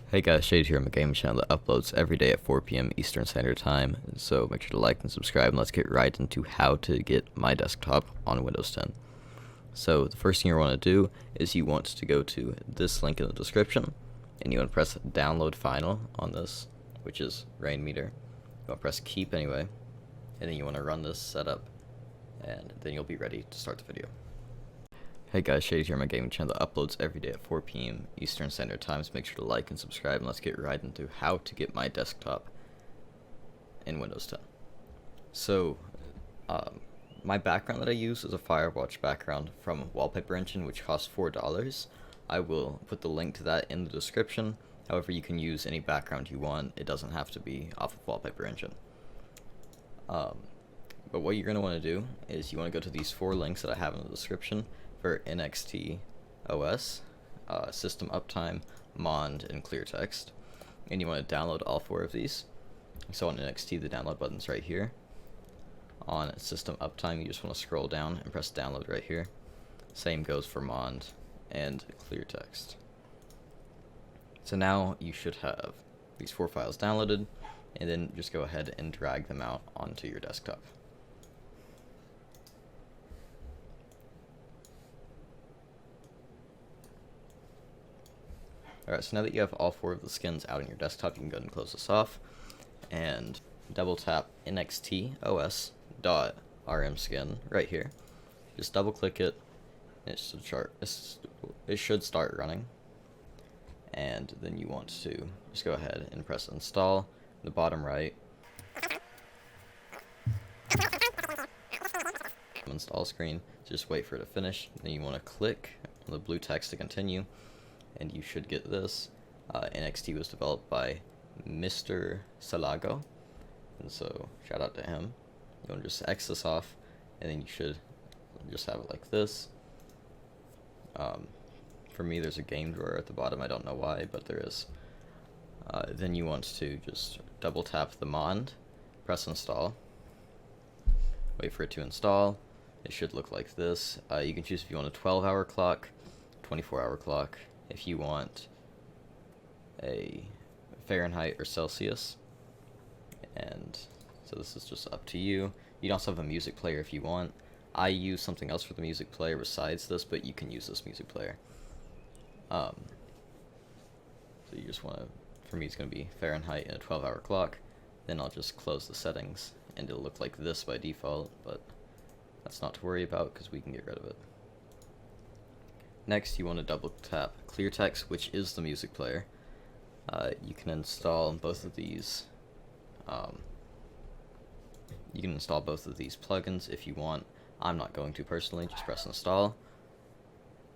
Hey guys, Shade here. I'm a gaming channel that uploads every day at 4 p.m. Eastern Standard Time, so make sure to like and subscribe, and let's get right into how to get my desktop on Windows 10. So the first thing you want to do is you want to go to this link in the description, and you want to press download final on this, which is Rainmeter. You want to press keep anyway, and then you want to run this setup, and then you'll be ready to start the video. Hey guys, Shade here, my gaming channel that uploads every day at 4 p.m. Eastern Standard Time, so make sure to like and subscribe, and let's get right into how to get my desktop in Windows 10. So, my background that I use is a Firewatch background from Wallpaper Engine, which costs $4. I will put the link to that in the description. However, you can use any background you want. It doesn't have to be off of Wallpaper Engine. But what you're going to want to do is you want to go to these 4 links that I have in the description for NXT OS, System Uptime, Mond, and Clear Text. And you want to download all 4 of these. So on NXT, the download button's right here. On System Uptime, you just want to scroll down and press download right here. Same goes for Mond and Clear Text. So now you should have these 4 files downloaded, and then just go ahead and drag them out onto your desktop. Alright, so now that you have all 4 of the skins out on your desktop, you can go ahead and close this off and double tap nxtos.rm skin right here. Just double click it, and it should start running. And then you want to just go ahead and press install in the bottom right. Install screen, just wait for it to finish. Then you want to click on the blue text to continue, and you should get this. NXT was developed by Mr. Salago, and so shout out to him. You want to just X this off, and then you should just have it like this. For me, there's a game drawer at the bottom. I don't know why, but there is. Then you want to just double tap the Mond, press install, wait for it to install. It should look like this. You can choose if you want a 12-hour clock, 24-hour clock, if you want a Fahrenheit or Celsius, and so this is just up to you. You can also have a music player if you want. I use something else for the music player besides this, but you can use this music player. So you just want to, for me it's going to be Fahrenheit and a 12-hour clock. Then I'll just close the settings, and it'll look like this by default, but that's not to worry about because we can get rid of it. Next, you want to double tap Clear Text, which is the music player. You can install both of these. You can install both of these plugins if you want. I'm not going to personally. Just press install.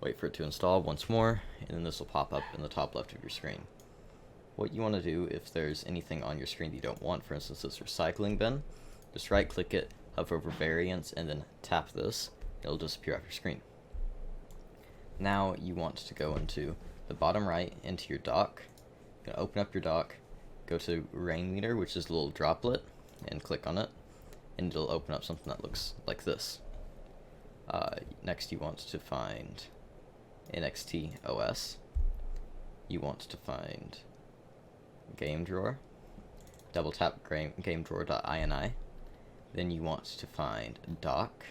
Wait for it to install once more, and then this will pop up in the top left of your screen. What you want to do if there's anything on your screen that you don't want, for instance this recycling bin, just right click it, hover over variants, and then tap this. It'll disappear off your screen. Now you want to go into the bottom right, into your dock. You're gonna open up your dock, go to Rainmeter, which is a little droplet, and click on it, and it'll open up something that looks like this. Next you want to find NXT OS. You want to find game drawer. Double tap game drawer.ini. Then you want to find dock.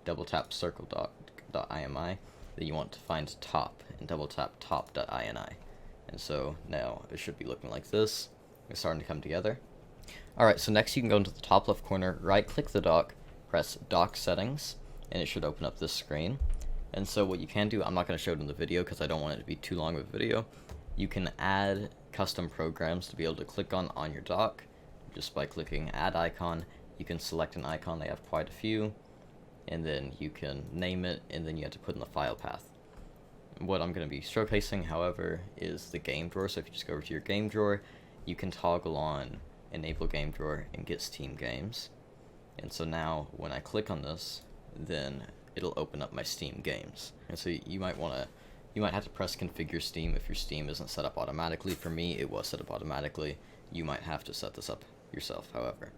Double tap circle dock.imi. Then you want to find top, and double tap top.ini. And so now it should be looking like this. It's starting to come together. Alright, so next you can go into the top left corner, right click the dock, press dock settings, and it should open up this screen. And so what you can do, I'm not going to show it in the video because I don't want it to be too long of a video. You can add custom programs to be able to click on your dock just by clicking add icon. You can select an icon, they have quite a few, and then you can name it, and then you have to put in the file path. What I'm going to be showcasing, however, is the game drawer. So if you just go over to your game drawer, you can toggle on enable game drawer and get Steam games. And so now when I click on this, then it'll open up my Steam games. And so you might have to press configure Steam if your Steam isn't set up automatically. For me, it was set up automatically. You might have to set this up yourself, however.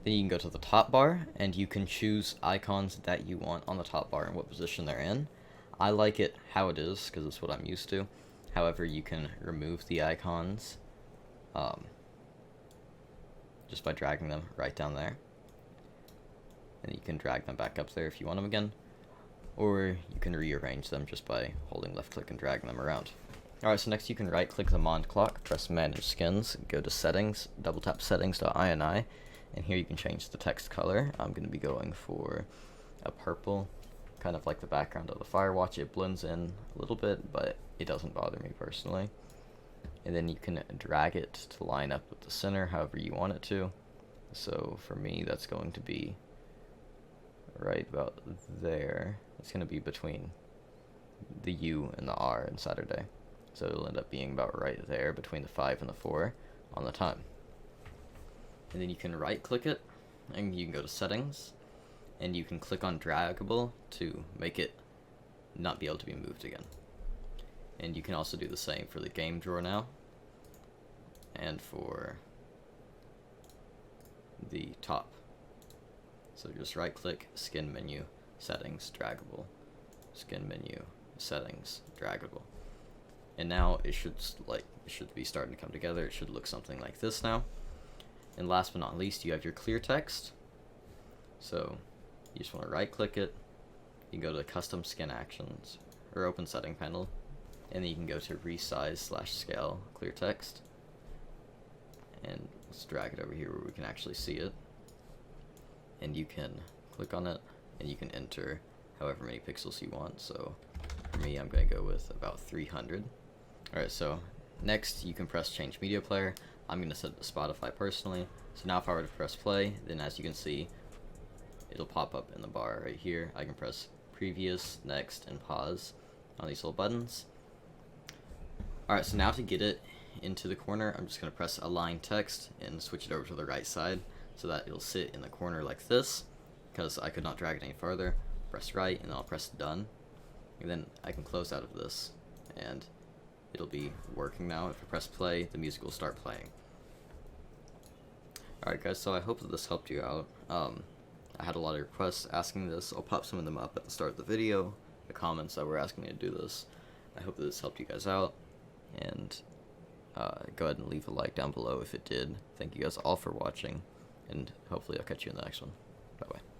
Then you can go to the top bar, and you can choose icons that you want on the top bar and what position they're in. I like it how it is, because it's what I'm used to. However, you can remove the icons just by dragging them right down there. And you can drag them back up there if you want them again. Or you can rearrange them just by holding left click and dragging them around. Alright, so next you can right click the mod clock, press manage skins, go to settings, double tap settings.ini, and here you can change the text color. I'm going to be going for a purple, kind of like the background of the Firewatch. It blends in a little bit, but it doesn't bother me personally. And then you can drag it to line up with the center however you want it to. So for me, that's going to be right about there. It's going to be between the U and the R in Saturday. So it'll end up being about right there between the 5 and the 4 on the time. And then you can right click it and you can go to settings and you can click on draggable to make it not be able to be moved again. And you can also do the same for the game drawer now and for the top. So just right click, skin menu, settings, draggable, skin menu, settings, draggable. And now it should be starting to come together. It should look something like this now. And last but not least, you have your clear text. So you just want to right click it. You can go to custom skin actions or open setting panel, and then you can go to resize/scale clear text. And let's drag it over here where we can actually see it. And you can click on it and you can enter however many pixels you want. So for me, I'm going to go with about 300. Alright, so next you can press change media player. I'm going to set it to Spotify personally. So now if I were to press play, then as you can see, it'll pop up in the bar right here. I can press previous, next, and pause on these little buttons. Alright, so now to get it into the corner, I'm just going to press align text and switch it over to the right side so that it'll sit in the corner like this, because I could not drag it any farther. Press right and then I'll press done, and then I can close out of this and it'll be working now. If I press play, the music will start playing. Alright guys, so I hope that this helped you out. I had a lot of requests asking this. I'll pop some of them up at the start of the video, the comments that were asking me to do this. I hope that this helped you guys out, and go ahead and leave a like down below if it did. Thank you guys all for watching, and hopefully I'll catch you in the next one. Bye bye.